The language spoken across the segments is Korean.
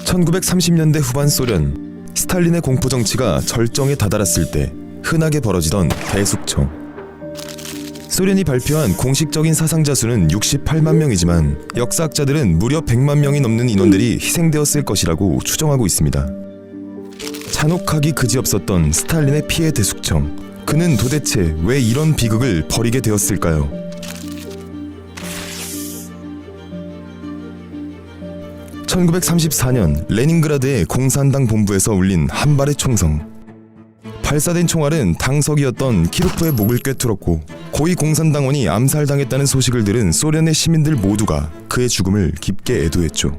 (1930년대) 후반 소련, 스탈린의 공포 정치가 절정에 다다랐을 때 흔하게 벌어지던 대숙청. 소련이 발표한 공식적인 사상자 수는 68만 명이지만 역사학자들은 무려 100만 명이 넘는 인원들이 희생되었을 것이라고 추정하고 있습니다. 잔혹하기 그지없었던 스탈린의 피해 대숙청. 그는 도대체 왜 이런 비극을 벌이게 되었을까요? (1934년) 레닌그라드의 공산당 본부에서 울린 한 발의 총성. 발사된 총알은 당석이었던 키로프의 목을 꿰뚫었고 고위 공산당원이 암살당했다는 소식을 들은 소련의 시민들 모두가 그의 죽음을 깊게 애도했죠.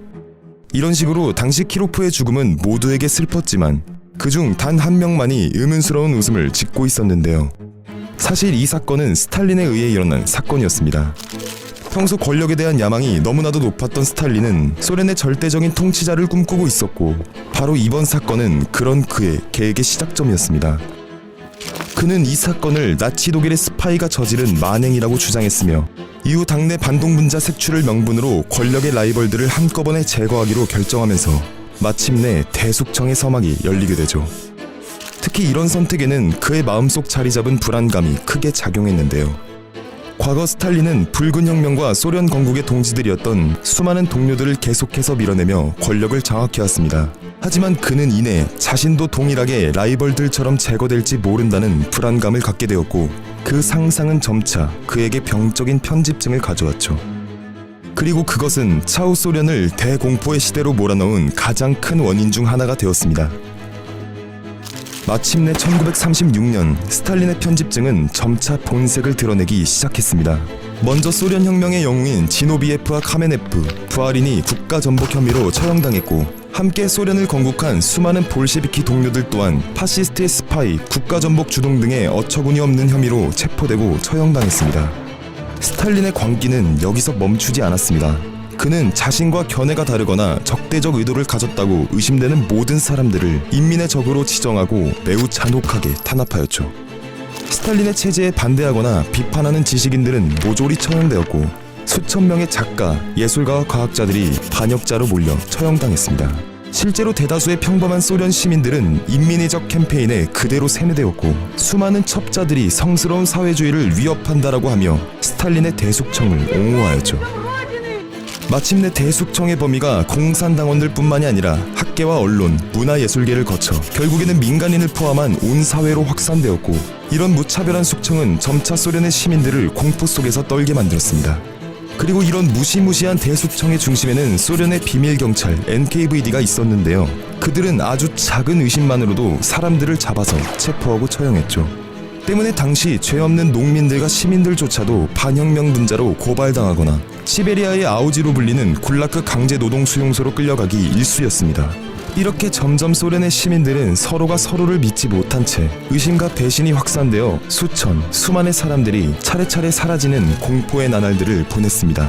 이런 식으로 당시 키로프의 죽음은 모두에게 슬펐지만 그중 단 한 명만이 의문스러운 웃음을 짓고 있었는데요. 사실 이 사건은 스탈린에 의해 일어난 사건이었습니다. 평소 권력에 대한 야망이 너무나도 높았던 스탈린은 소련의 절대적인 통치자를 꿈꾸고 있었고 바로 이번 사건은 그런 그의 계획의 시작점이었습니다. 그는 이 사건을 나치 독일의 스파이가 저지른 만행이라고 주장했으며 이후 당내 반동분자 색출을 명분으로 권력의 라이벌들을 한꺼번에 제거하기로 결정하면서 마침내 대숙청의 서막이 열리게 되죠. 특히 이런 선택에는 그의 마음속 자리 잡은 불안감이 크게 작용했는데요. 과거 스탈린은 붉은 혁명과 소련 건국의 동지들이었던 수많은 동료들을 계속해서 밀어내며 권력을 장악해왔습니다. 하지만 그는 이내 자신도 동일하게 라이벌들처럼 제거될지 모른다는 불안감을 갖게 되었고 그 상상은 점차 그에게 병적인 편집증을 가져왔죠. 그리고 그것은 차후 소련을 대공포의 시대로 몰아넣은 가장 큰 원인 중 하나가 되었습니다. 마침내 1936년 스탈린의 편집증은 점차 본색을 드러내기 시작했습니다. 먼저 소련 혁명의 영웅인 지노비예프와 카메네프, 부하린이 국가전복 혐의로 처형당했고 함께 소련을 건국한 수많은 볼셰비키 동료들 또한 파시스트의 스파이, 국가전복 주동 등의 어처구니 없는 혐의로 체포되고 처형당했습니다. 스탈린의 광기는 여기서 멈추지 않았습니다. 그는 자신과 견해가 다르거나 적대적 의도를 가졌다고 의심되는 모든 사람들을 인민의 적으로 지정하고 매우 잔혹하게 탄압하였죠. 스탈린의 체제에 반대하거나 비판하는 지식인들은 모조리 처형되었고 수천 명의 작가, 예술가와 과학자들이 반역자로 몰려 처형당했습니다. 실제로 대다수의 평범한 소련 시민들은 인민의적 캠페인에 그대로 세뇌되었고 수많은 첩자들이 성스러운 사회주의를 위협한다라고 하며 스탈린의 대숙청을 옹호하였죠. 마침내 대숙청의 범위가 공산당원들 뿐만이 아니라 학계와 언론, 문화예술계를 거쳐 결국에는 민간인을 포함한 온 사회로 확산되었고 이런 무차별한 숙청은 점차 소련의 시민들을 공포 속에서 떨게 만들었습니다. 그리고 이런 무시무시한 대숙청의 중심에는 소련의 비밀경찰 NKVD가 있었는데요. 그들은 아주 작은 의심만으로도 사람들을 잡아서 체포하고 처형했죠. 때문에 당시 죄 없는 농민들과 시민들조차도 반혁명 분자로 고발당하거나 시베리아의 아우지로 불리는 굴라크 강제노동수용소로 끌려가기 일쑤였습니다. 이렇게 점점 소련의 시민들은 서로가 서로를 믿지 못한 채 의심과 배신이 확산되어 수만의 사람들이 차례차례 사라지는 공포의 나날들을 보냈습니다.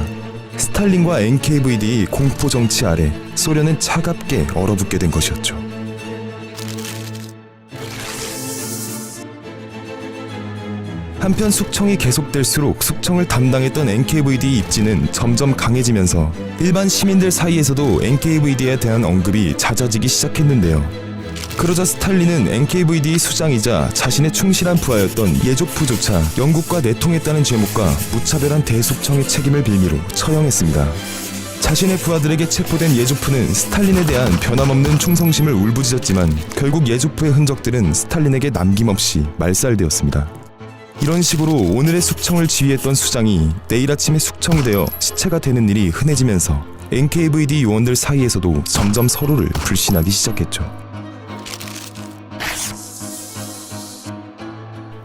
스탈린과 NKVD의 공포 정치 아래 소련은 차갑게 얼어붙게 된 것이었죠. 한편 숙청이 계속될수록 숙청을 담당했던 NKVD 입지는 점점 강해지면서 일반 시민들 사이에서도 NKVD에 대한 언급이 잦아지기 시작했는데요. 그러자 스탈린은 NKVD 수장이자 자신의 충실한 부하였던 예조프조차 영국과 내통했다는 죄목과 무차별한 대숙청의 책임을 빌미로 처형했습니다. 자신의 부하들에게 체포된 예조프는 스탈린에 대한 변함없는 충성심을 울부짖었지만 결국 예조프의 흔적들은 스탈린에게 남김없이 말살되었습니다. 이런 식으로 오늘의 숙청을 지휘했던 수장이 내일 아침에 숙청이 되어 시체가 되는 일이 흔해지면서 NKVD 요원들 사이에서도 점점 서로를 불신하기 시작했죠.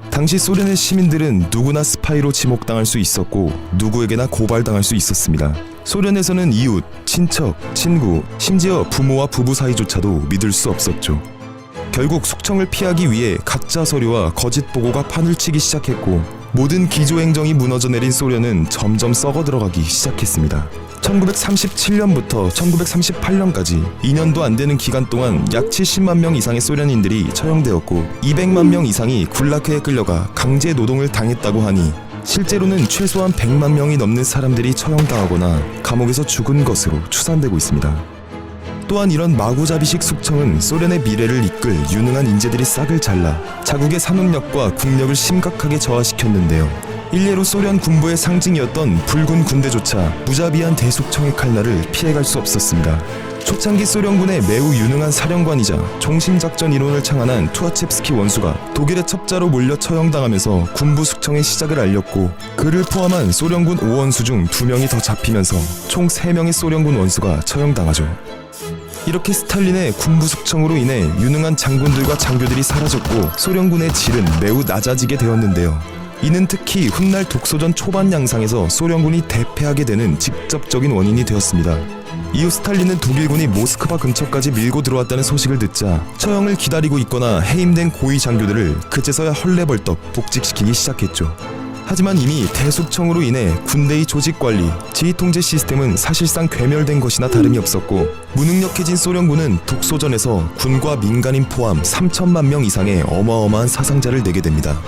당시 소련의 시민들은 누구나 스파이로 지목당할 수 있었고 누구에게나 고발당할 수 있었습니다. 소련에서는 이웃, 친척, 친구, 심지어 부모와 부부 사이조차도 믿을 수 없었죠. 결국 숙청을 피하기 위해 가짜 서류와 거짓 보고가 판을 치기 시작했고 모든 기조행정이 무너져 내린 소련은 점점 썩어 들어가기 시작했습니다. 1937년부터 1938년까지 2년도 안 되는 기간 동안 약 70만 명 이상의 소련인들이 처형되었고 200만 명 이상이 굴라크에 끌려가 강제 노동을 당했다고 하니 실제로는 최소한 100만 명이 넘는 사람들이 처형당하거나 감옥에서 죽은 것으로 추산되고 있습니다. 또한 이런 마구잡이식 숙청은 소련의 미래를 이끌 유능한 인재들이 싹을 잘라 자국의 산업력과 국력을 심각하게 저하시켰는데요. 일례로 소련 군부의 상징이었던 붉은 군대조차 무자비한 대숙청의 칼날을 피해갈 수 없었습니다. 초창기 소련군의 매우 유능한 사령관이자 종신작전 이론을 창안한 투아첵스키 원수가 독일의 첩자로 몰려 처형당하면서 군부 숙청의 시작을 알렸고, 그를 포함한 소련군 5원수 중 2명이 더 잡히면서 총 3명의 소련군 원수가 처형당하죠. 이렇게 스탈린의 군부 숙청으로 인해 유능한 장군들과 장교들이 사라졌고 소련군의 질은 매우 낮아지게 되었는데요. 이는 특히 훗날 독소전 초반 양상에서 소련군이 대패하게 되는 직접적인 원인이 되었습니다. 이후 스탈린은 독일군이 모스크바 근처까지 밀고 들어왔다는 소식을 듣자 처형을 기다리고 있거나 해임된 고위 장교들을 그제서야 헐레벌떡 복직시키기 시작했죠. 하지만 이미 대숙청으로 인해 군대의 조직관리, 지휘통제 시스템은 사실상 괴멸된 것이나 다름이 없었고, 무능력해진 소련군은 독소전에서 군과 민간인 포함 3천만 명 이상의 어마어마한 사상자를 내게 됩니다.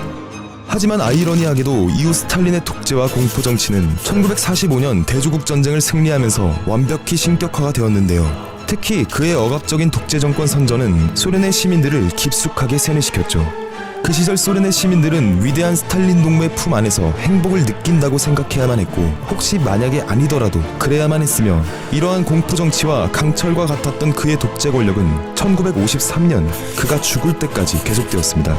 하지만 아이러니하게도 이후 스탈린의 독재와 공포정치는 1945년 대조국 전쟁을 승리하면서 완벽히 신격화가 되었는데요. 특히 그의 억압적인 독재 정권 선전은 소련의 시민들을 깊숙하게 세뇌시켰죠. 그 시절 소련의 시민들은 위대한 스탈린 동무의 품 안에서 행복을 느낀다고 생각해야만 했고, 혹시 만약에 아니더라도 그래야만 했으며, 이러한 공포정치와 강철과 같았던 그의 독재 권력은 1953년 그가 죽을 때까지 계속되었습니다.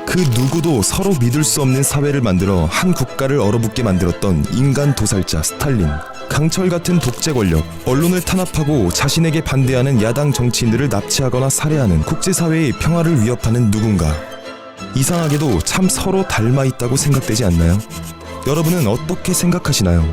그 누구도 서로 믿을 수 없는 사회를 만들어 한 국가를 얼어붙게 만들었던 인간 도살자 스탈린, 강철 같은 독재 권력, 언론을 탄압하고 자신에게 반대하는 야당 정치인들을 납치하거나 살해하는 국제사회의 평화를 위협하는 누군가. 이상하게도 참 서로 닮아있다고 생각되지 않나요? 여러분은 어떻게 생각하시나요?